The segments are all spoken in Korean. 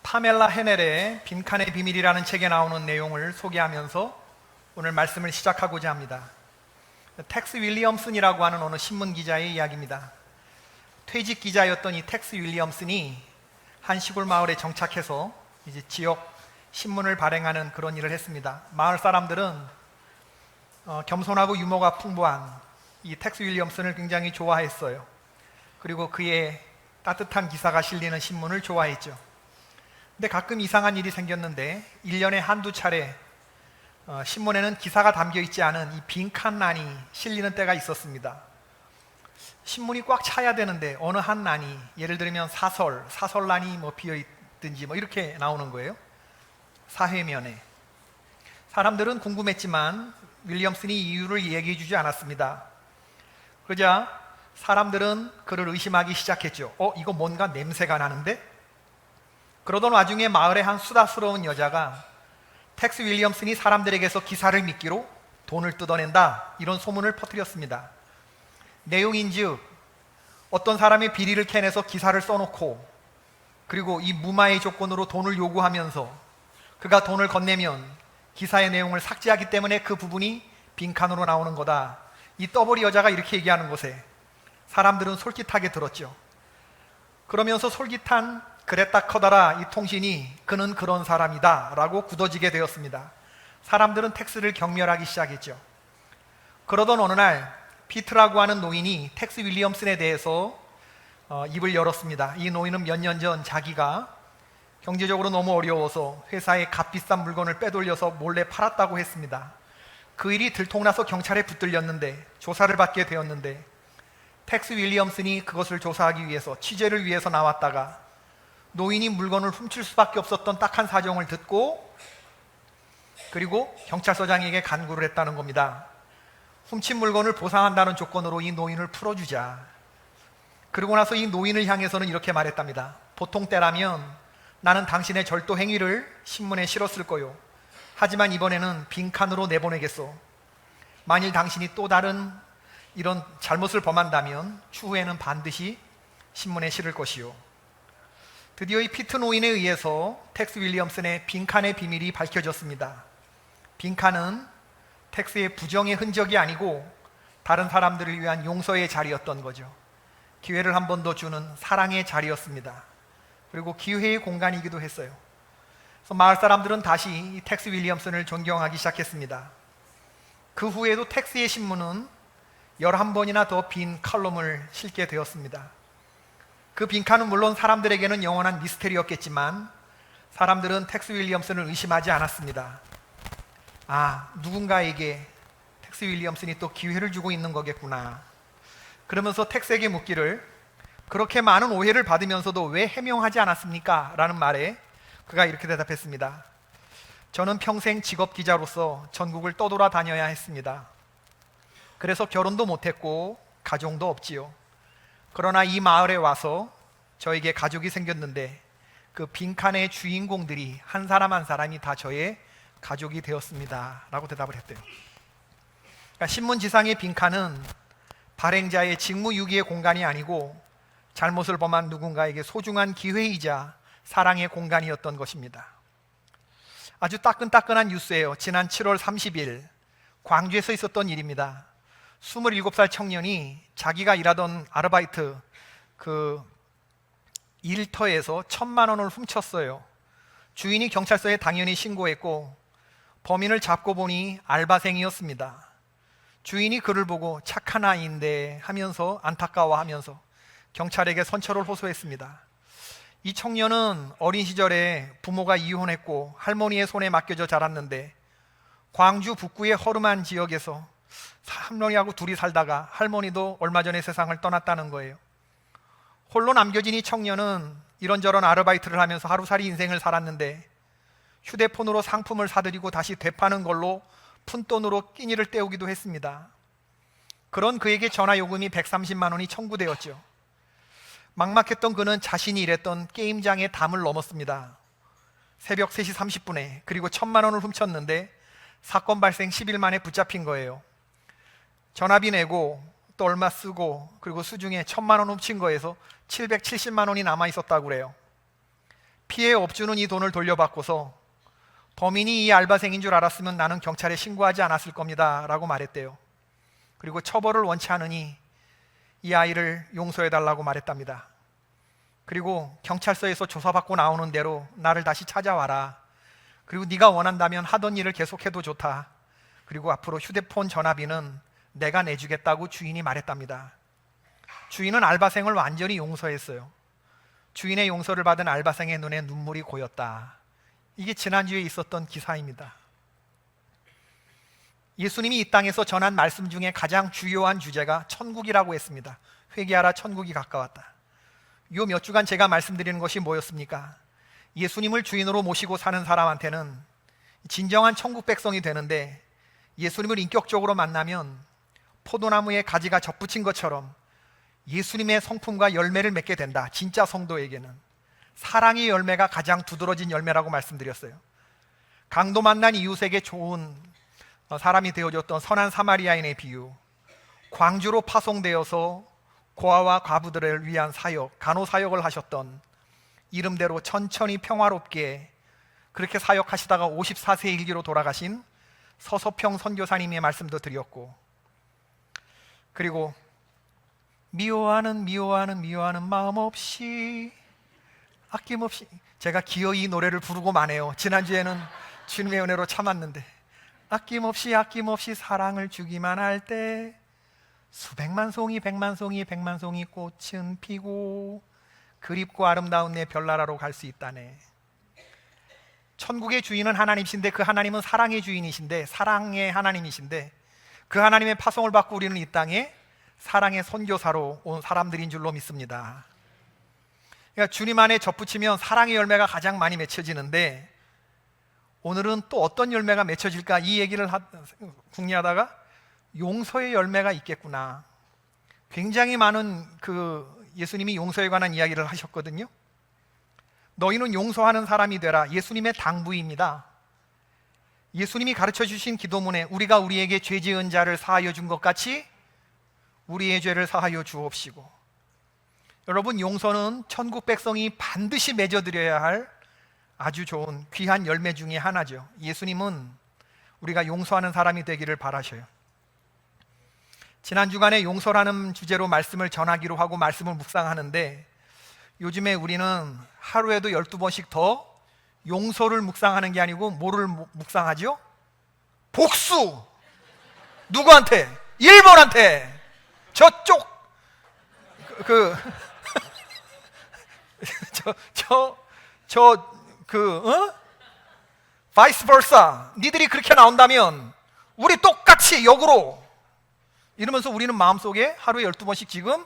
파멜라 헤넬의 빈칸의 비밀이라는 책에 나오는 내용을 소개하면서 오늘 말씀을 시작하고자 합니다. 텍스 윌리엄슨이라고 하는 어느 신문 기자의 이야기입니다. 퇴직 기자였던 이 텍스 윌리엄슨이 한 시골 마을에 정착해서 이제 지역 신문을 발행하는 그런 일을 했습니다. 마을 사람들은 겸손하고 유머가 풍부한 이 텍스 윌리엄슨을 굉장히 좋아했어요. 그리고 그의 따뜻한 기사가 실리는 신문을 좋아했죠. 근데 가끔 이상한 일이 생겼는데 1년에 한두 차례 신문에는 기사가 담겨 있지 않은 이 빈칸란이 실리는 때가 있었습니다. 신문이 꽉 차야 되는데 어느 한 란이, 예를 들면 사설란이 비어 있든지 이렇게 나오는 거예요. 사회면에. 사람들은 궁금했지만 윌리엄슨이 이유를 얘기해 주지 않았습니다. 그러자 사람들은 그를 의심하기 시작했죠. 이거 뭔가 냄새가 나는데? 그러던 와중에 마을의 한 수다스러운 여자가 텍스 윌리엄슨이 사람들에게서 기사를 미끼로 돈을 뜯어낸다, 이런 소문을 퍼뜨렸습니다. 내용인즉 어떤 사람의 비리를 캐내서 기사를 써놓고 그리고 이 무마의 조건으로 돈을 요구하면서 그가 돈을 건네면 기사의 내용을 삭제하기 때문에 그 부분이 빈칸으로 나오는 거다. 이 떠보리 여자가 이렇게 얘기하는 것에 사람들은 솔깃하게 들었죠. 그러면서 솔깃한 그랬다 커다라 이 통신이 그는 그런 사람이다 라고 굳어지게 되었습니다. 사람들은 텍스를 경멸하기 시작했죠. 그러던 어느 날 피트라고 하는 노인이 텍스 윌리엄슨에 대해서 입을 열었습니다. 이 노인은 몇 년 전 자기가 경제적으로 너무 어려워서 회사에 값비싼 물건을 빼돌려서 몰래 팔았다고 했습니다. 그 일이 들통나서 경찰에 붙들렸는데 조사를 받게 되었는데 텍스 윌리엄슨이 그것을 조사하기 위해서 취재를 위해서 나왔다가 노인이 물건을 훔칠 수밖에 없었던 딱한 사정을 듣고 그리고 경찰서장에게 간구를 했다는 겁니다. 훔친 물건을 보상한다는 조건으로 이 노인을 풀어주자. 그러고 나서 이 노인을 향해서는 이렇게 말했답니다. 보통 때라면 나는 당신의 절도 행위를 신문에 실었을 거요. 하지만 이번에는 빈칸으로 내보내겠소. 만일 당신이 또 다른 이런 잘못을 범한다면 추후에는 반드시 신문에 실을 것이요. 드디어 이 피트 노인에 의해서 텍스 윌리엄슨의 빈칸의 비밀이 밝혀졌습니다. 빈칸은 텍스의 부정의 흔적이 아니고 다른 사람들을 위한 용서의 자리였던 거죠. 기회를 한 번 더 주는 사랑의 자리였습니다. 그리고 기회의 공간이기도 했어요. 그래서 마을 사람들은 다시 이 텍스 윌리엄슨을 존경하기 시작했습니다. 그 후에도 텍스의 신문은 11번이나 더 빈 칼럼을 실게 되었습니다. 그 빈칸은 물론 사람들에게는 영원한 미스테리였겠지만 사람들은 텍스 윌리엄슨을 의심하지 않았습니다. 누군가에게 텍스 윌리엄슨이 또 기회를 주고 있는 거겠구나. 그러면서 텍스에게 묻기를 그렇게 많은 오해를 받으면서도 왜 해명하지 않았습니까? 라는 말에 그가 이렇게 대답했습니다. 저는 평생 직업 기자로서 전국을 떠돌아다녀야 했습니다. 그래서 결혼도 못했고 가정도 없지요. 그러나 이 마을에 와서 저에게 가족이 생겼는데 그 빈칸의 주인공들이 한 사람 한 사람이 다 저의 가족이 되었습니다 라고 대답을 했대요. 그러니까 신문지상의 빈칸은 발행자의 직무유기의 공간이 아니고 잘못을 범한 누군가에게 소중한 기회이자 사랑의 공간이었던 것입니다. 아주 따끈따끈한 뉴스예요. 지난 7월 30일 광주에서 있었던 일입니다. 27살 청년이 자기가 일하던 아르바이트 그 일터에서 1,000만 원을 훔쳤어요. 주인이 경찰서에 당연히 신고했고 범인을 잡고 보니 알바생이었습니다. 주인이 그를 보고 착한 아이인데 하면서 안타까워하면서 경찰에게 선처를 호소했습니다. 이 청년은 어린 시절에 부모가 이혼했고 할머니의 손에 맡겨져 자랐는데 광주 북구의 허름한 지역에서 할머니하고 둘이 살다가 할머니도 얼마 전에 세상을 떠났다는 거예요. 홀로 남겨진 이 청년은 이런저런 아르바이트를 하면서 하루살이 인생을 살았는데 휴대폰으로 상품을 사들이고 다시 되파는 걸로 푼돈으로 끼니를 때우기도 했습니다. 그런 그에게 전화 요금이 130만 원이 청구되었죠. 막막했던 그는 자신이 일했던 게임장의 담을 넘었습니다. 새벽 3시 30분에 그리고 1,000만 원을 훔쳤는데 사건 발생 10일 만에 붙잡힌 거예요. 전화비 내고 또 얼마 쓰고 그리고 수중에 1,000만 원 훔친 거에서 770만 원이 남아 있었다고 그래요. 피해 업주는 이 돈을 돌려받고서 범인이 이 알바생인 줄 알았으면 나는 경찰에 신고하지 않았을 겁니다 라고 말했대요. 그리고 처벌을 원치 않으니 이 아이를 용서해달라고 말했답니다. 그리고 경찰서에서 조사받고 나오는 대로 나를 다시 찾아와라. 그리고 네가 원한다면 하던 일을 계속해도 좋다. 그리고 앞으로 휴대폰 전화비는 내가 내주겠다고 주인이 말했답니다. 주인은 알바생을 완전히 용서했어요. 주인의 용서를 받은 알바생의 눈에 눈물이 고였다. 이게 지난주에 있었던 기사입니다. 예수님이 이 땅에서 전한 말씀 중에 가장 주요한 주제가 천국이라고 했습니다. 회개하라, 천국이 가까웠다. 요 몇 주간 제가 말씀드리는 것이 뭐였습니까? 예수님을 주인으로 모시고 사는 사람한테는 진정한 천국 백성이 되는데, 예수님을 인격적으로 만나면 포도나무에 가지가 접붙인 것처럼 예수님의 성품과 열매를 맺게 된다. 진짜 성도에게는 사랑의 열매가 가장 두드러진 열매라고 말씀드렸어요. 강도 만난 이웃에게 좋은 사람이 되어줬던 선한 사마리아인의 비유, 광주로 파송되어서 고아와 과부들을 위한 사역, 간호사역을 하셨던, 이름대로 천천히 평화롭게 그렇게 사역하시다가 54세 일기로 돌아가신 서서평 선교사님의 말씀도 드렸고, 그리고 미워하는 마음 없이 아낌없이, 제가 기어이 이 노래를 부르고 마네요. 지난주에는 주님의 은혜로 참았는데, 아낌없이 사랑을 주기만 할 때 수백만 송이 백만 송이 꽃은 피고 그립고 아름다운 내 별나라로 갈 수 있다네. 천국의 주인은 하나님이신데, 그 하나님은 사랑의 주인이신데, 사랑의 하나님이신데, 그 하나님의 파송을 받고 우리는 이 땅에 사랑의 선교사로 온 사람들인 줄로 믿습니다. 그러니까 주님 안에 접붙이면 사랑의 열매가 가장 많이 맺혀지는데, 오늘은 또 어떤 열매가 맺혀질까 이 얘기를 궁리하다가 용서의 열매가 있겠구나. 굉장히 많은 예수님이 용서에 관한 이야기를 하셨거든요. 너희는 용서하는 사람이 되라. 예수님의 당부입니다. 예수님이 가르쳐 주신 기도문에 우리가 우리에게 죄 지은 자를 사하여 준 것 같이 우리의 죄를 사하여 주옵시고. 여러분, 용서는 천국 백성이 반드시 맺어드려야 할 아주 좋은 귀한 열매 중에 하나죠. 예수님은 우리가 용서하는 사람이 되기를 바라셔요. 지난 주간에 용서라는 주제로 말씀을 전하기로 하고 말씀을 묵상하는데, 요즘에 우리는 하루에도 12번씩 더 용서를 묵상하는 게 아니고 뭐를 묵상하죠? 복수! 누구한테? 1번한테! 저쪽! vice versa. 니들이 그렇게 나온다면 우리 똑같이 역으로, 이러면서 우리는 마음속에 하루에 12번씩 지금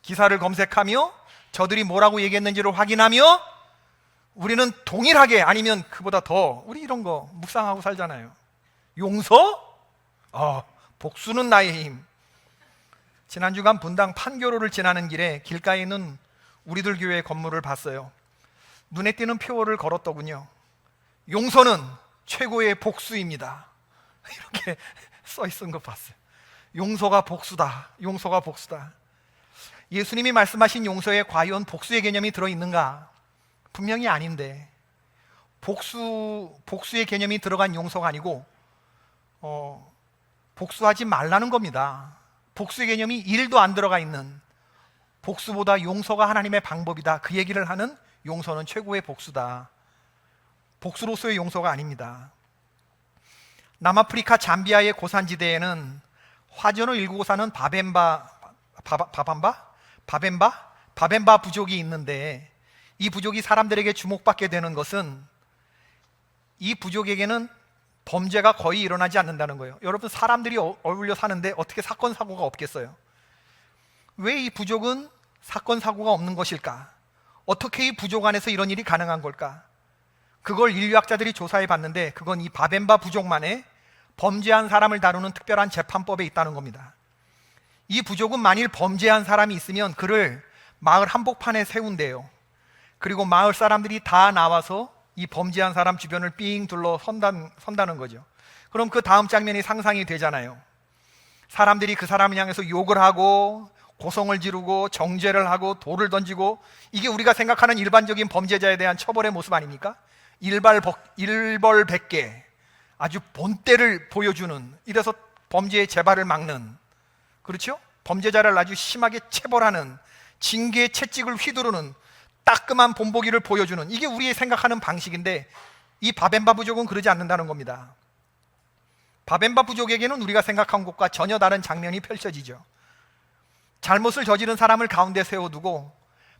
기사를 검색하며 저들이 뭐라고 얘기했는지를 확인하며 우리는 동일하게, 아니면 그보다 더, 우리 이런 거 묵상하고 살잖아요. 용서? 복수는 나의 힘. 지난 주간 분당 판교로를 지나는 길에 길가에 있는 우리들 교회 건물을 봤어요. 눈에 띄는 표어를 걸었더군요. 용서는 최고의 복수입니다. 이렇게 써 있은 거 봤어요. 용서가 복수다. 용서가 복수다. 예수님이 말씀하신 용서에 과연 복수의 개념이 들어있는가? 분명히 아닌데, 복수의 개념이 들어간 용서가 아니고 복수하지 말라는 겁니다. 복수의 개념이 1도 안 들어가 있는, 복수보다 용서가 하나님의 방법이다, 그 얘기를 하는 용서는 최고의 복수다. 복수로서의 용서가 아닙니다. 남아프리카 잠비아의 고산지대에는 화전을 일구고 사는 바벤바 부족이 있는데, 이 부족이 사람들에게 주목받게 되는 것은 이 부족에게는 범죄가 거의 일어나지 않는다는 거예요. 여러분, 사람들이 어울려 사는데 어떻게 사건 사고가 없겠어요? 왜 이 부족은 사건 사고가 없는 것일까? 어떻게 이 부족 안에서 이런 일이 가능한 걸까? 그걸 인류학자들이 조사해 봤는데, 그건 이 바벤바 부족만의 범죄한 사람을 다루는 특별한 재판법에 있다는 겁니다. 이 부족은 만일 범죄한 사람이 있으면 그를 마을 한복판에 세운대요. 그리고 마을 사람들이 다 나와서 이 범죄한 사람 주변을 삥 둘러 선다는 거죠. 그럼 그 다음 장면이 상상이 되잖아요. 사람들이 그 사람을 향해서 욕을 하고 고성을 지르고 정죄를 하고 돌을 던지고, 이게 우리가 생각하는 일반적인 범죄자에 대한 처벌의 모습 아닙니까? 일벌백계, 아주 본때를 보여주는, 이래서 범죄의 재발을 막는, 그렇죠? 범죄자를 아주 심하게 체벌하는, 징계의 채찍을 휘두르는 따끔한 본보기를 보여주는, 이게 우리의 생각하는 방식인데, 이 바벤바 부족은 그러지 않는다는 겁니다. 바벤바 부족에게는 우리가 생각한 것과 전혀 다른 장면이 펼쳐지죠. 잘못을 저지른 사람을 가운데 세워두고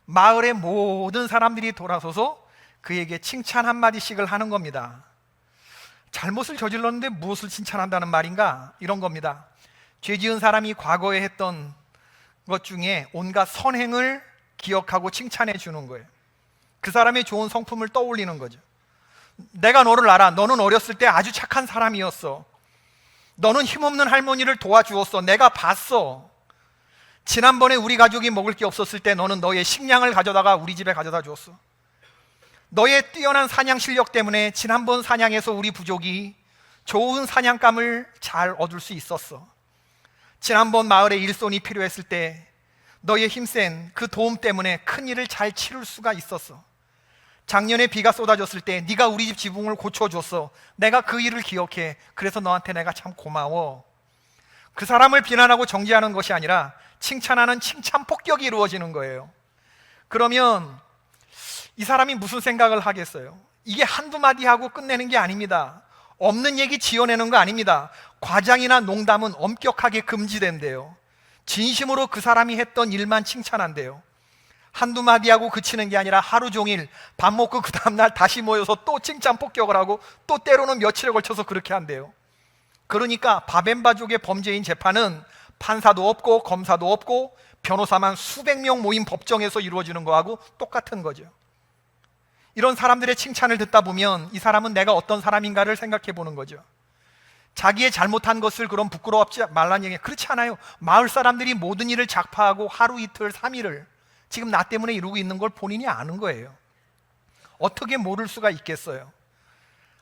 마을의 모든 사람들이 돌아서서 그에게 칭찬 한마디씩을 하는 겁니다. 잘못을 저질렀는데 무엇을 칭찬한다는 말인가? 이런 겁니다. 죄 지은 사람이 과거에 했던 것 중에 온갖 선행을 기억하고 칭찬해 주는 거예요. 그 사람의 좋은 성품을 떠올리는 거죠. 내가 너를 알아. 너는 어렸을 때 아주 착한 사람이었어. 너는 힘없는 할머니를 도와주었어. 내가 봤어. 지난번에 우리 가족이 먹을 게 없었을 때 너는 너의 식량을 가져다가 우리 집에 가져다 주었어. 너의 뛰어난 사냥 실력 때문에 지난번 사냥에서 우리 부족이 좋은 사냥감을 잘 얻을 수 있었어. 지난번 마을에 일손이 필요했을 때 너의 힘센 그 도움 때문에 큰 일을 잘 치룰 수가 있었어. 작년에 비가 쏟아졌을 때 네가 우리 집 지붕을 고쳐줬어. 내가 그 일을 기억해. 그래서 너한테 내가 참 고마워. 그 사람을 비난하고 정죄하는 것이 아니라 칭찬하는 칭찬 폭격이 이루어지는 거예요. 그러면 이 사람이 무슨 생각을 하겠어요? 이게 한두 마디 하고 끝내는 게 아닙니다. 없는 얘기 지어내는 거 아닙니다. 과장이나 농담은 엄격하게 금지된대요. 진심으로 그 사람이 했던 일만 칭찬한대요. 한두 마디 하고 그치는 게 아니라 하루 종일 밥 먹고 그 다음날 다시 모여서 또 칭찬 폭격을 하고 또 때로는 며칠에 걸쳐서 그렇게 한대요. 그러니까 바벤바족의 범죄인 재판은 판사도 없고 검사도 없고 변호사만 수백 명 모인 법정에서 이루어지는 거하고 똑같은 거죠. 이런 사람들의 칭찬을 듣다 보면 이 사람은 내가 어떤 사람인가를 생각해 보는 거죠. 자기의 잘못한 것을 그럼 부끄러워하지 말라는 얘기. 그렇지 않아요. 마을 사람들이 모든 일을 작파하고 하루 이틀 3일을 지금 나 때문에 이루고 있는 걸 본인이 아는 거예요. 어떻게 모를 수가 있겠어요?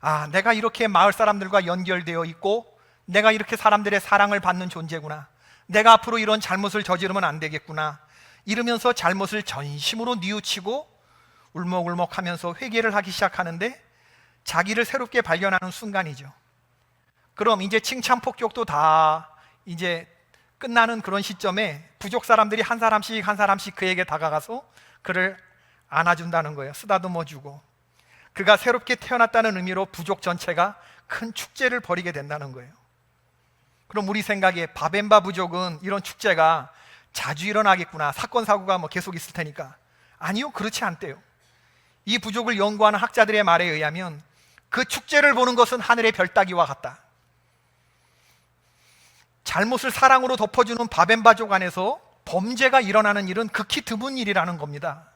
아, 내가 이렇게 마을 사람들과 연결되어 있고 내가 이렇게 사람들의 사랑을 받는 존재구나. 내가 앞으로 이런 잘못을 저지르면 안 되겠구나. 이러면서 잘못을 전심으로 뉘우치고 울먹울먹하면서 회개를 하기 시작하는데 자기를 새롭게 발견하는 순간이죠. 그럼 이제 칭찬 폭격도 다 이제 끝나는 그런 시점에 부족 사람들이 한 사람씩 그에게 다가가서 그를 안아준다는 거예요. 쓰다듬어주고 그가 새롭게 태어났다는 의미로 부족 전체가 큰 축제를 벌이게 된다는 거예요. 그럼 우리 생각에 바벤바 부족은 이런 축제가 자주 일어나겠구나, 사건 사고가 계속 있을 테니까. 아니요, 그렇지 않대요. 이 부족을 연구하는 학자들의 말에 의하면 그 축제를 보는 것은 하늘의 별 따기와 같다. 잘못을 사랑으로 덮어주는 바벤바족 안에서 범죄가 일어나는 일은 극히 드문 일이라는 겁니다.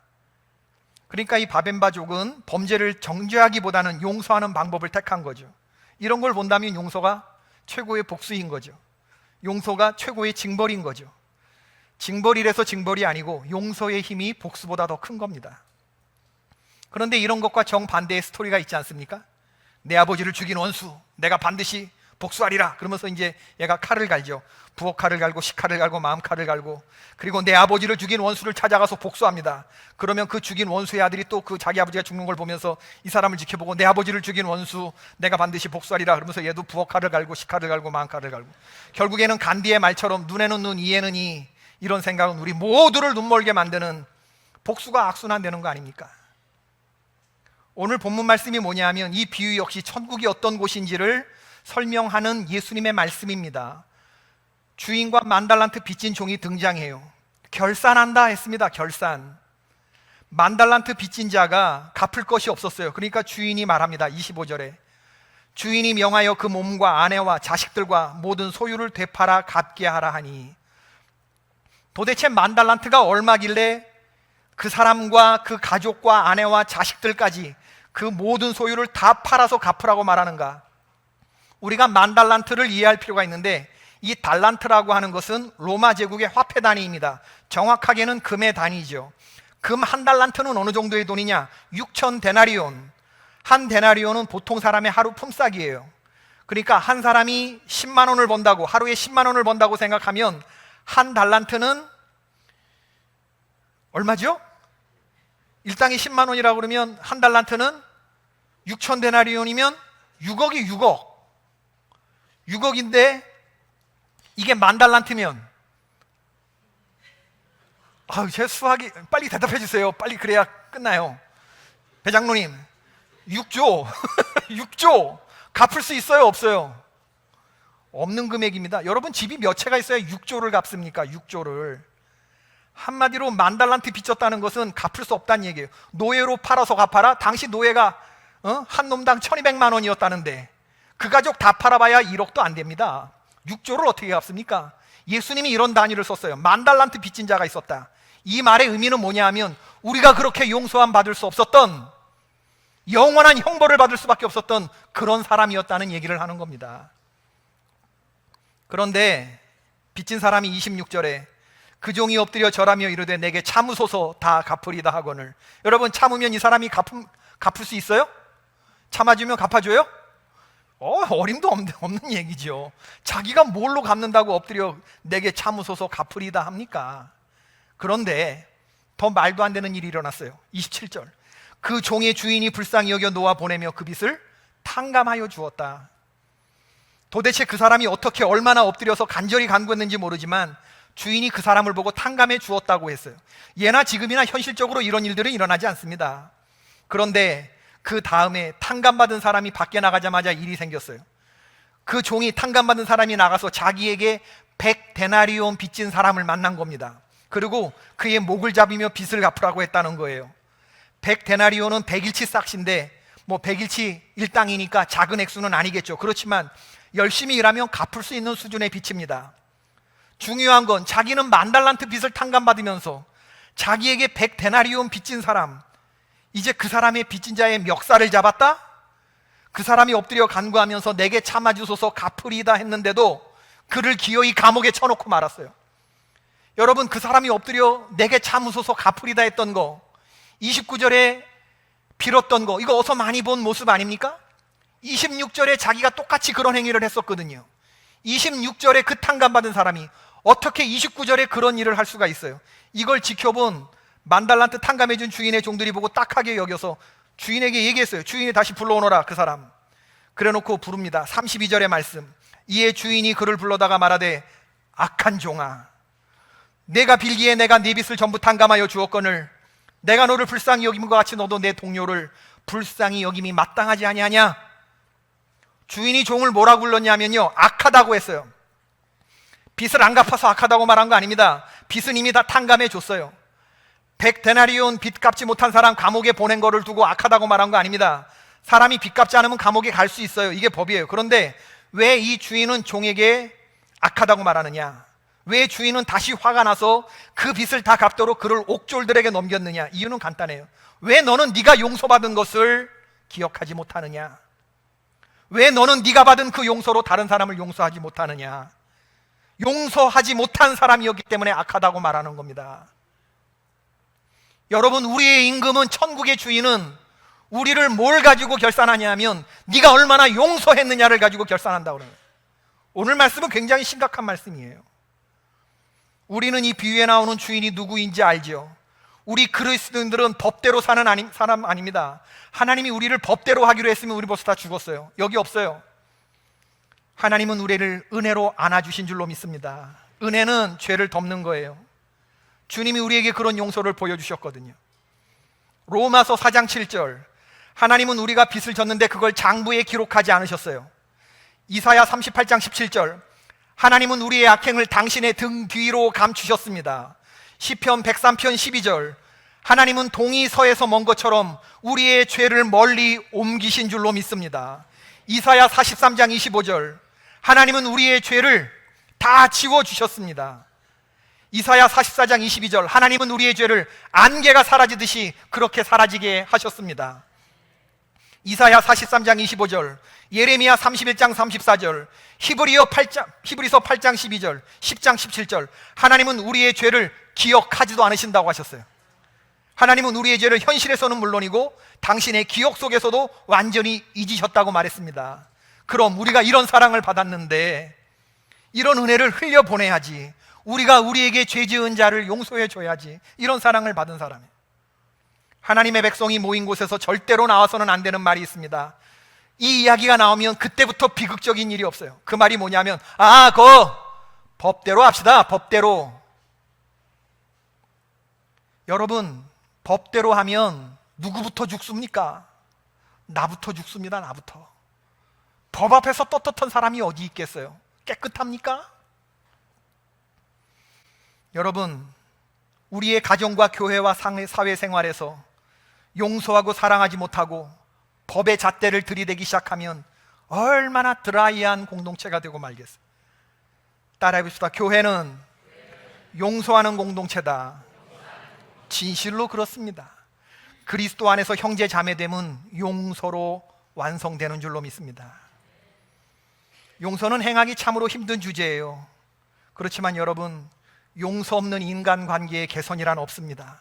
그러니까 이 바벤바족은 범죄를 정죄하기보다는 용서하는 방법을 택한 거죠. 이런 걸 본다면 용서가 최고의 복수인 거죠. 용서가 최고의 징벌인 거죠. 징벌이라서 징벌이 아니고 용서의 힘이 복수보다 더 큰 겁니다. 그런데 이런 것과 정반대의 스토리가 있지 않습니까? 내 아버지를 죽인 원수, 내가 반드시 복수하리라. 그러면서 이제 얘가 칼을 갈죠. 부엌 칼을 갈고 식칼을 갈고 마음 칼을 갈고, 그리고 내 아버지를 죽인 원수를 찾아가서 복수합니다. 그러면 그 죽인 원수의 아들이 또 그 자기 아버지가 죽는 걸 보면서 이 사람을 지켜보고 내 아버지를 죽인 원수 내가 반드시 복수하리라. 그러면서 얘도 부엌 칼을 갈고 식칼을 갈고 마음 칼을 갈고, 결국에는 간디의 말처럼 눈에는 눈 이에는 이, 이런 생각은 우리 모두를 눈멀게 만드는 복수가 악순환되는 거 아닙니까? 오늘 본문 말씀이 뭐냐 하면 이 비유 역시 천국이 어떤 곳인지를 설명하는 예수님의 말씀입니다. 주인과 만달란트 빚진 종이 등장해요. 결산한다 했습니다. 결산. 만달란트 빚진 자가 갚을 것이 없었어요. 그러니까 주인이 말합니다. 25절에 주인이 명하여 그 몸과 아내와 자식들과 모든 소유를 되팔아 갚게 하라 하니. 도대체 만달란트가 얼마길래 그 사람과 그 가족과 아내와 자식들까지 그 모든 소유를 다 팔아서 갚으라고 말하는가? 우리가 만달란트를 이해할 필요가 있는데 이 달란트라고 하는 것은 로마 제국의 화폐 단위입니다. 정확하게는 금의 단위죠. 금 한 달란트는 어느 정도의 돈이냐? 6천 데나리온. 한 데나리온은 보통 사람의 하루 품삯이에요. 그러니까 한 사람이 10만 원을 번다고, 하루에 10만 원을 번다고 생각하면 한 달란트는 얼마죠? 일당이 10만 원이라고 그러면 한 달란트는 6천 데나리온이면 6억이 6억인데 이게 만 달란트면 제 수학이 빨리 대답해 주세요. 빨리 그래야 끝나요. 배장로님 6조 6조 갚을 수 있어요? 없어요? 없는 금액입니다. 여러분 집이 몇 채가 있어야 6조를 갚습니까? 6조를. 한마디로 만 달란트 빚졌다는 것은 갚을 수 없다는 얘기예요. 노예로 팔아서 갚아라? 당시 노예가 한 놈당 1200만 원이었다는데 그 가족 다 팔아봐야 1억도 안 됩니다. 6조를 어떻게 갚습니까? 예수님이 이런 단위를 썼어요. 만 달란트 빚진 자가 있었다. 이 말의 의미는 뭐냐 하면 우리가 그렇게 용서함 받을 수 없었던, 영원한 형벌을 받을 수밖에 없었던 그런 사람이었다는 얘기를 하는 겁니다. 그런데 빚진 사람이 26절에 그 종이 엎드려 절하며 이르되 내게 참으소서 다 갚으리다 하거늘. 여러분 참으면 이 사람이 갚을 수 있어요? 참아주면 갚아줘요? 어림도 없는 얘기죠. 자기가 뭘로 갚는다고 엎드려 내게 참으소서 갚으리다 합니까? 그런데 더 말도 안 되는 일이 일어났어요. 27절 그 종의 주인이 불쌍히 여겨 놓아 보내며 그 빚을 탕감하여 주었다. 도대체 그 사람이 어떻게 얼마나 엎드려서 간절히 간구했는지 모르지만 주인이 그 사람을 보고 탕감해 주었다고 했어요. 예나 지금이나 현실적으로 이런 일들은 일어나지 않습니다. 그런데 그 다음에 탕감받은 사람이 밖에 나가자마자 일이 생겼어요. 그 종이 탕감받은 사람이 나가서 자기에게 100데나리온 빚진 사람을 만난 겁니다. 그리고 그의 목을 잡으며 빚을 갚으라고 했다는 거예요. 100데나리온은 100일치 싹시인데 100일치 일당이니까 작은 액수는 아니겠죠. 그렇지만 열심히 일하면 갚을 수 있는 수준의 빚입니다. 중요한 건 자기는 만 달란트 빚을 탕감받으면서 자기에게 100데나리온 빚진 사람, 이제 그 사람의 빚진 자의 멱살을 잡았다? 그 사람이 엎드려 간구하면서 내게 참아주소서 갚으리다 했는데도 그를 기어이 감옥에 쳐놓고 말았어요. 여러분 그 사람이 엎드려 내게 참으소서 갚으리다 했던 거, 29절에 빌었던 거, 이거 어서 많이 본 모습 아닙니까? 26절에 자기가 똑같이 그런 행위를 했었거든요. 26절에 그 탕감받은 사람이 어떻게 29절에 그런 일을 할 수가 있어요? 이걸 지켜본 만 달란트 탕감해준 주인의 종들이 보고 딱하게 여겨서 주인에게 얘기했어요. 주인이 다시 불러오너라 그 사람. 그래놓고 부릅니다. 32절의 말씀. 이에 주인이 그를 불러다가 말하되 악한 종아, 내가 빌기에 내가 네 빚을 전부 탕감하여 주었거늘 내가 너를 불쌍히 여김과 같이 너도 내 동료를 불쌍히 여김이 마땅하지 아니하냐? 주인이 종을 뭐라고 불렀냐면요, 악하다고 했어요. 빚을 안 갚아서 악하다고 말한 거 아닙니다. 빚은 이미 다 탕감해 줬어요. 100데나리온 빚 갚지 못한 사람 감옥에 보낸 거를 두고 악하다고 말한 거 아닙니다. 사람이 빚 갚지 않으면 감옥에 갈 수 있어요. 이게 법이에요. 그런데 왜 이 주인은 종에게 악하다고 말하느냐? 왜 주인은 다시 화가 나서 그 빚을 다 갚도록 그를 옥졸들에게 넘겼느냐? 이유는 간단해요. 왜 너는 네가 용서받은 것을 기억하지 못하느냐? 왜 너는 네가 받은 그 용서로 다른 사람을 용서하지 못하느냐? 용서하지 못한 사람이었기 때문에 악하다고 말하는 겁니다. 여러분, 우리의 임금은, 천국의 주인은 우리를 뭘 가지고 결산하냐 하면 네가 얼마나 용서했느냐를 가지고 결산한다고 그래요. 오늘 말씀은 굉장히 심각한 말씀이에요. 우리는 이 비유에 나오는 주인이 누구인지 알죠? 우리 그리스도인들은 법대로 사는 사람 아닙니다. 하나님이 우리를 법대로 하기로 했으면 우리 벌써 다 죽었어요. 여기 없어요. 하나님은 우리를 은혜로 안아주신 줄로 믿습니다. 은혜는 죄를 덮는 거예요. 주님이 우리에게 그런 용서를 보여주셨거든요. 로마서 4장 7절, 하나님은 우리가 빚을 졌는데 그걸 장부에 기록하지 않으셨어요. 이사야 38장 17절, 하나님은 우리의 악행을 당신의 등 뒤로 감추셨습니다. 시편 103편 12절, 하나님은 동이 서에서 먼 것처럼 우리의 죄를 멀리 옮기신 줄로 믿습니다. 이사야 43장 25절, 하나님은 우리의 죄를 다 지워주셨습니다. 이사야 44장 22절, 하나님은 우리의 죄를 안개가 사라지듯이 그렇게 사라지게 하셨습니다. 이사야 43장 25절, 예레미야 31장 34절, 히브리서 8장 12절, 10장 17절, 하나님은 우리의 죄를 기억하지도 않으신다고 하셨어요. 하나님은 우리의 죄를 현실에서는 물론이고 당신의 기억 속에서도 완전히 잊으셨다고 말했습니다. 그럼 우리가 이런 사랑을 받았는데 이런 은혜를 흘려보내야지. 우리가 우리에게 죄 지은 자를 용서해 줘야지. 이런 사랑을 받은 사람이에요. 하나님의 백성이 모인 곳에서 절대로 나와서는 안 되는 말이 있습니다. 이 이야기가 나오면 그때부터 비극적인 일이 없어요. 그 말이 뭐냐면, 법대로 합시다. 법대로. 여러분, 법대로 하면 누구부터 죽습니까? 나부터 죽습니다. 나부터. 법 앞에서 떳떳한 사람이 어디 있겠어요? 깨끗합니까? 여러분, 우리의 가정과 교회와 사회생활에서 용서하고 사랑하지 못하고 법의 잣대를 들이대기 시작하면 얼마나 드라이한 공동체가 되고 말겠어요. 따라해봅시다. 교회는 용서하는 공동체다. 진실로 그렇습니다. 그리스도 안에서 형제 자매됨은 용서로 완성되는 줄로 믿습니다. 용서는 행하기 참으로 힘든 주제예요. 그렇지만 여러분, 용서 없는 인간관계의 개선이란 없습니다.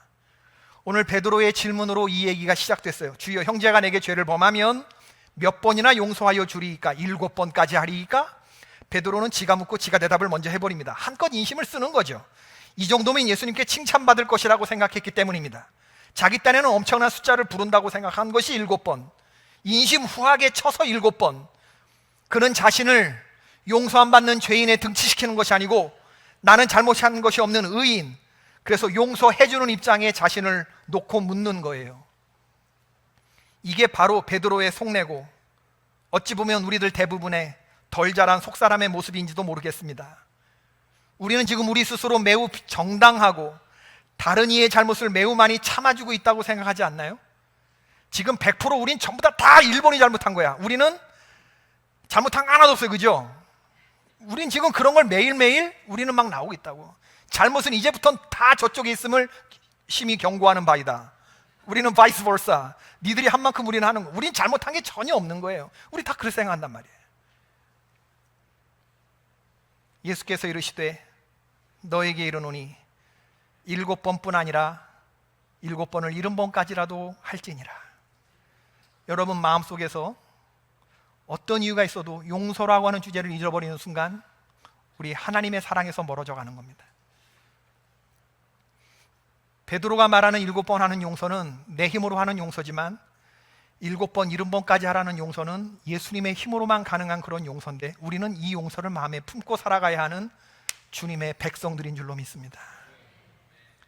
오늘 베드로의 질문으로 이 얘기가 시작됐어요. 주여, 형제가 내게 죄를 범하면 몇 번이나 용서하여 주리이까? 7번까지 하리이까? 베드로는 지가 묻고 지가 대답을 먼저 해버립니다. 한껏 인심을 쓰는 거죠. 이 정도면 예수님께 칭찬받을 것이라고 생각했기 때문입니다. 자기 딴에는 엄청난 숫자를 부른다고 생각한 것이 7번, 인심 후하게 쳐서 7번. 그는 자신을 용서 안 받는 죄인에 등치시키는 것이 아니고 나는 잘못한 것이 없는 의인, 그래서 용서해주는 입장에 자신을 놓고 묻는 거예요. 이게 바로 베드로의 속내고 어찌 보면 우리들 대부분의 덜 자란 속사람의 모습인지도 모르겠습니다. 우리는 지금 우리 스스로 매우 정당하고 다른 이의 잘못을 매우 많이 참아주고 있다고 생각하지 않나요? 지금 100% 우린 전부 다 일본이 잘못한 거야. 우리는 잘못한 거 하나도 없어요. 그죠? 우린 지금 그런 걸 매일매일 우리는 막 나오고 있다고. 잘못은 이제부터는 다 저쪽에 있음을 심히 경고하는 바이다. 우리는 vice versa. 니들이 한 만큼 우리는 하는 거. 우린 잘못한 게 전혀 없는 거예요. 우리 다 그렇게 생각한단 말이에요. 예수께서 이르시되 너에게 이르노니 7번뿐 아니라 7번을 70번까지라도 할지니라. 여러분 마음속에서 어떤 이유가 있어도 용서라고 하는 주제를 잊어버리는 순간 우리 하나님의 사랑에서 멀어져 가는 겁니다. 베드로가 말하는 7번 하는 용서는 내 힘으로 하는 용서지만 7번, 70번까지 하라는 용서는 예수님의 힘으로만 가능한 그런 용서인데 우리는 이 용서를 마음에 품고 살아가야 하는 주님의 백성들인 줄로 믿습니다.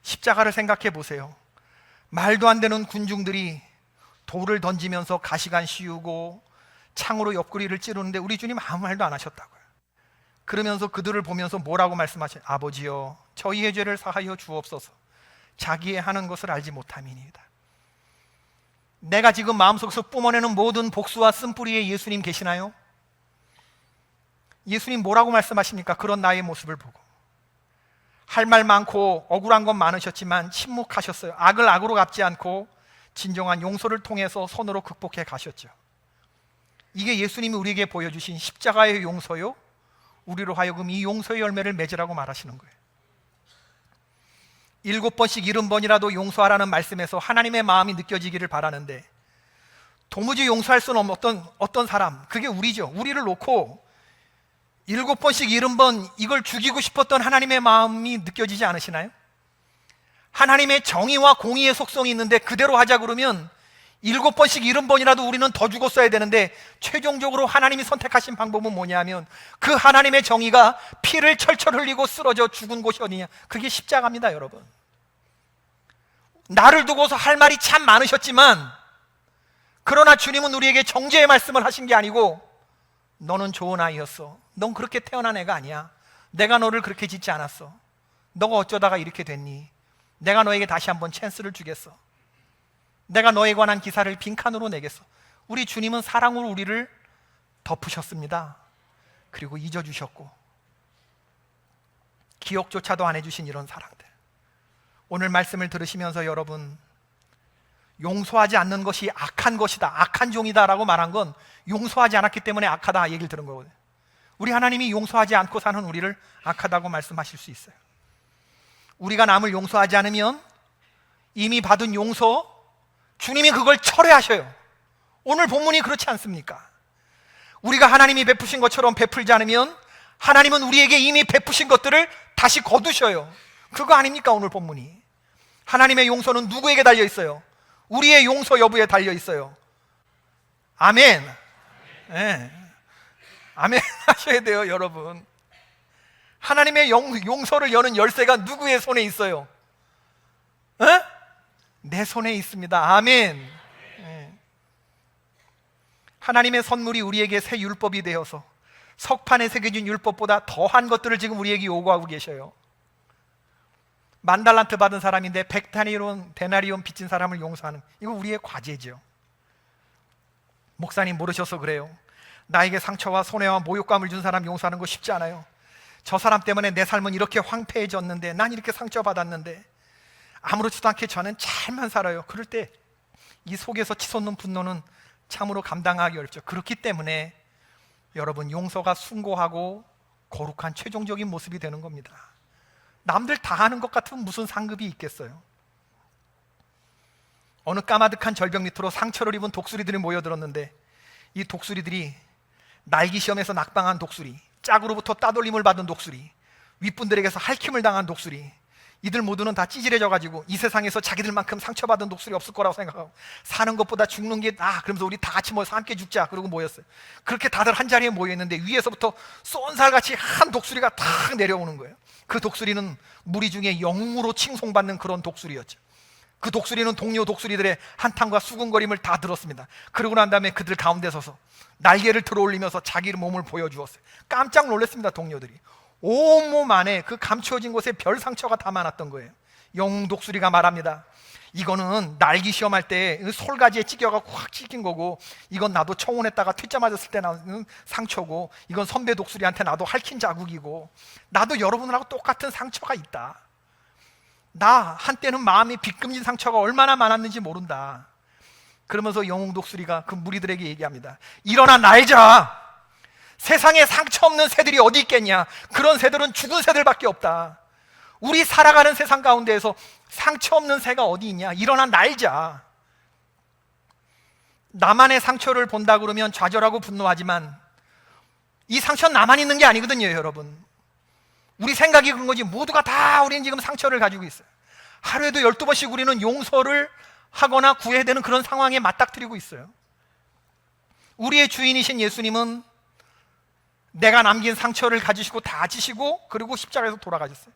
십자가를 생각해 보세요. 말도 안 되는 군중들이 돌을 던지면서 가시관 씌우고 창으로 옆구리를 찌르는데 우리 주님 아무 말도 안 하셨다고요. 그러면서 그들을 보면서 뭐라고 말씀하셔요? 아버지여, 저희의 죄를 사하여 주옵소서. 자기의 하는 것을 알지 못함이니이다. 내가 지금 마음속에서 뿜어내는 모든 복수와 쓴뿌리에 예수님 계시나요? 예수님 뭐라고 말씀하십니까? 그런 나의 모습을 보고 할 말 많고 억울한 건 많으셨지만 침묵하셨어요. 악을 악으로 갚지 않고 진정한 용서를 통해서 선으로 극복해 가셨죠. 이게 예수님이 우리에게 보여주신 십자가의 용서요, 우리로 하여금 이 용서의 열매를 맺으라고 말하시는 거예요. 7번씩 70번이라도 용서하라는 말씀에서 하나님의 마음이 느껴지기를 바라는데 도무지 용서할 수는 없는 어떤 사람, 그게 우리죠. 우리를 놓고 7번씩 70번 이걸 죽이고 싶었던 하나님의 마음이 느껴지지 않으시나요? 하나님의 정의와 공의의 속성이 있는데 그대로 하자 그러면 7번씩 70번이라도 우리는 더 죽었어야 되는데 최종적으로 하나님이 선택하신 방법은 뭐냐면 그 하나님의 정의가 피를 철철 흘리고 쓰러져 죽은 곳이 어디냐? 그게 십자가입니다. 여러분, 나를 두고서 할 말이 참 많으셨지만 그러나 주님은 우리에게 정죄의 말씀을 하신 게 아니고 너는 좋은 아이였어. 넌 그렇게 태어난 애가 아니야. 내가 너를 그렇게 짓지 않았어. 너가 어쩌다가 이렇게 됐니? 내가 너에게 다시 한번 찬스를 주겠어. 내가 너에 관한 기사를 빈칸으로 내겠어. 우리 주님은 사랑으로 우리를 덮으셨습니다. 그리고 잊어주셨고 기억조차도 안 해주신 이런 사랑들. 오늘 말씀을 들으시면서 여러분, 용서하지 않는 것이 악한 것이다, 악한 종이다 라고 말한 건 용서하지 않았기 때문에 악하다 얘기를 들은 거거든요. 우리 하나님이 용서하지 않고 사는 우리를 악하다고 말씀하실 수 있어요. 우리가 남을 용서하지 않으면 이미 받은 용서, 주님이 그걸 철회하셔요. 오늘 본문이 그렇지 않습니까? 우리가 하나님이 베푸신 것처럼 베풀지 않으면 하나님은 우리에게 이미 베푸신 것들을 다시 거두셔요. 그거 아닙니까? 오늘 본문이. 하나님의 용서는 누구에게 달려 있어요? 우리의 용서 여부에 달려 있어요. 아멘. 네. 아멘 하셔야 돼요, 여러분. 하나님의 용서를 여는 열쇠가 누구의 손에 있어요? 내 손에 있습니다. 아멘. 네. 하나님의 선물이 우리에게 새 율법이 되어서 석판에 새겨진 율법보다 더한 것들을 지금 우리에게 요구하고 계셔요. 10,000달란트 받은 사람인데 100데나리온 빚진 사람을 용서하는, 이거 우리의 과제죠. 목사님 모르셔서 그래요. 나에게 상처와 손해와 모욕감을 준 사람 용서하는 거 쉽지 않아요. 저 사람 때문에 내 삶은 이렇게 황폐해졌는데, 난 이렇게 상처받았는데 아무렇지도 않게 저는 잘만 살아요. 그럴 때 이 속에서 치솟는 분노는 참으로 감당하기 어렵죠. 그렇기 때문에 여러분, 용서가 숭고하고 거룩한 최종적인 모습이 되는 겁니다. 남들 다 하는 것 같으면 무슨 상급이 있겠어요? 어느 까마득한 절벽 밑으로 상처를 입은 독수리들이 모여들었는데, 이 독수리들이 날기 시험에서 낙방한 독수리, 짝으로부터 따돌림을 받은 독수리, 윗분들에게서 할킴을 당한 독수리, 이들 모두는 다 찌질해져가지고 이 세상에서 자기들만큼 상처받은 독수리 없을 거라고 생각하고, 사는 것보다 죽는 게 나아, 그러면서 우리 다 같이 모여서 함께 죽자, 그러고 모였어요. 그렇게 다들 한 자리에 모여있는데 위에서부터 쏜살같이 한 독수리가 탁 내려오는 거예요. 그 독수리는 무리 중에 영웅으로 칭송받는 그런 독수리였죠. 그 독수리는 동료 독수리들의 한탄과 수군거림을 다 들었습니다. 그러고 난 다음에 그들 가운데 서서 날개를 들어올리면서 자기 몸을 보여주었어요. 깜짝 놀랐습니다. 동료들이 온몸 안에 그 감추어진 곳에 별 상처가 다 많았던 거예요. 영웅 독수리가 말합니다. 이거는 날기 시험할 때 솔가지에 찢겨갖고 확 찢긴 거고, 이건 나도 청혼했다가 퇴짜 맞았을 때 나는 상처고, 이건 선배 독수리한테 나도 핥힌 자국이고, 나도 여러분하고 똑같은 상처가 있다. 나 한때는 마음이 빗금진 상처가 얼마나 많았는지 모른다. 그러면서 영웅 독수리가 그 무리들에게 얘기합니다. 일어나 날자. 세상에 상처 없는 새들이 어디 있겠냐? 그런 새들은 죽은 새들밖에 없다. 우리 살아가는 세상 가운데에서 상처 없는 새가 어디 있냐? 일어나 날자. 나만의 상처를 본다 그러면 좌절하고 분노하지만, 이 상처는 나만 있는 게 아니거든요, 여러분. 우리 생각이 그런 거지, 모두가 다 우리는 지금 상처를 가지고 있어요. 하루에도 12번씩 우리는 용서를 하거나 구해야 되는 그런 상황에 맞닥뜨리고 있어요. 우리의 주인이신 예수님은 내가 남긴 상처를 가지시고 다 지시고, 그리고 십자가에서 돌아가셨어요.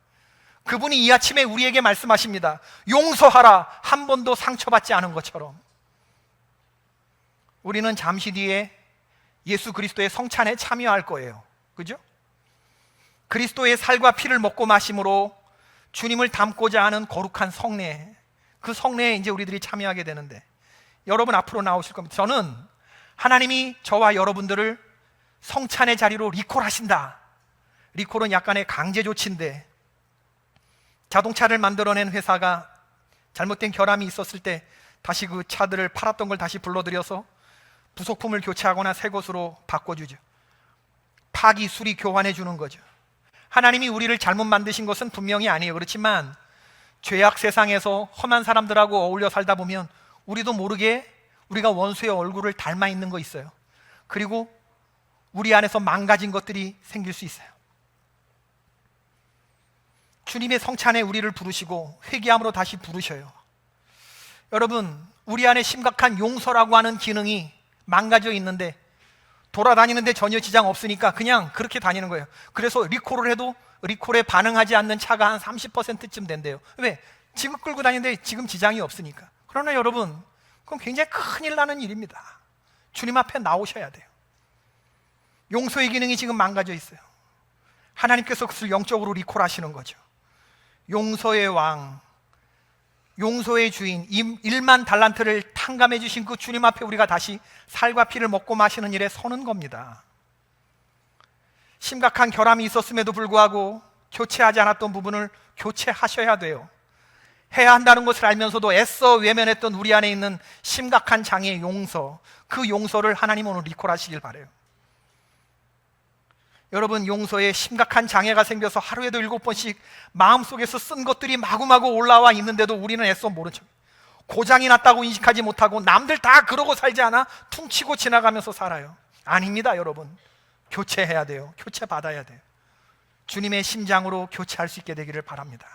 그분이 이 아침에 우리에게 말씀하십니다. 용서하라, 한 번도 상처받지 않은 것처럼. 우리는 잠시 뒤에 예수 그리스도의 성찬에 참여할 거예요. 그죠? 그리스도의 살과 피를 먹고 마심으로 주님을 닮고자 하는 거룩한 성례, 그 성례에 이제 우리들이 참여하게 되는데, 여러분 앞으로 나오실 겁니다. 저는 하나님이 저와 여러분들을 성찬의 자리로 리콜하신다. 리콜은 약간의 강제 조치인데, 자동차를 만들어낸 회사가 잘못된 결함이 있었을 때 다시 그 차들을 팔았던 걸 다시 불러들여서 부속품을 교체하거나 새 것으로 바꿔주죠. 파기, 수리, 교환해 주는 거죠. 하나님이 우리를 잘못 만드신 것은 분명히 아니에요. 그렇지만 죄악 세상에서 험한 사람들하고 어울려 살다 보면 우리도 모르게 우리가 원수의 얼굴을 닮아 있는 거 있어요. 그리고 우리 안에서 망가진 것들이 생길 수 있어요. 주님의 성찬에 우리를 부르시고 회개함으로 다시 부르셔요. 여러분, 우리 안에 심각한 용서라고 하는 기능이 망가져 있는데, 돌아다니는데 전혀 지장 없으니까 그냥 그렇게 다니는 거예요. 그래서 리콜을 해도 리콜에 반응하지 않는 차가 한 30%쯤 된대요. 왜? 지금 끌고 다니는데 지금 지장이 없으니까. 그러나 여러분, 그건 굉장히 큰일 나는 일입니다. 주님 앞에 나오셔야 돼요. 용서의 기능이 지금 망가져 있어요. 하나님께서 그것을 영적으로 리콜하시는 거죠. 용서의 왕, 용서의 주인, 10,000달란트를 탕감해 주신 그 주님 앞에 우리가 다시 살과 피를 먹고 마시는 일에 서는 겁니다. 심각한 결함이 있었음에도 불구하고 교체하지 않았던 부분을 교체하셔야 돼요. 해야 한다는 것을 알면서도 애써 외면했던 우리 안에 있는 심각한 장애의 용서, 그 용서를 하나님 오늘 리콜하시길 바라요. 여러분, 용서에 심각한 장애가 생겨서 하루에도 7번씩 마음속에서 쓴 것들이 마구마구 올라와 있는데도 우리는 애써 모른 척, 고장이 났다고 인식하지 못하고 남들 다 그러고 살지 않아 퉁치고 지나가면서 살아요. 아닙니다, 여러분. 교체해야 돼요. 교체받아야 돼요. 주님의 심장으로 교체할 수 있게 되기를 바랍니다.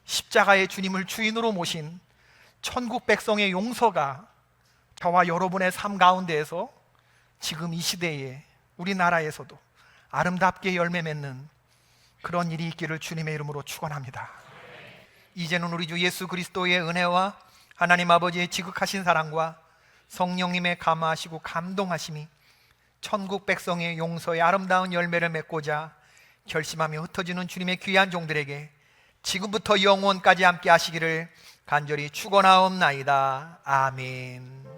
십자가의 주님을 주인으로 모신 천국 백성의 용서가 저와 여러분의 삶 가운데에서 지금 이 시대에 우리나라에서도 아름답게 열매 맺는 그런 일이 있기를 주님의 이름으로 축원합니다. 이제는 우리 주 예수 그리스도의 은혜와 하나님 아버지의 지극하신 사랑과 성령님의 감화하시고 감동하심이 천국 백성의 용서의 아름다운 열매를 맺고자 결심하며 흩어지는 주님의 귀한 종들에게 지금부터 영원까지 함께 하시기를 간절히 축원하옵나이다. 아멘.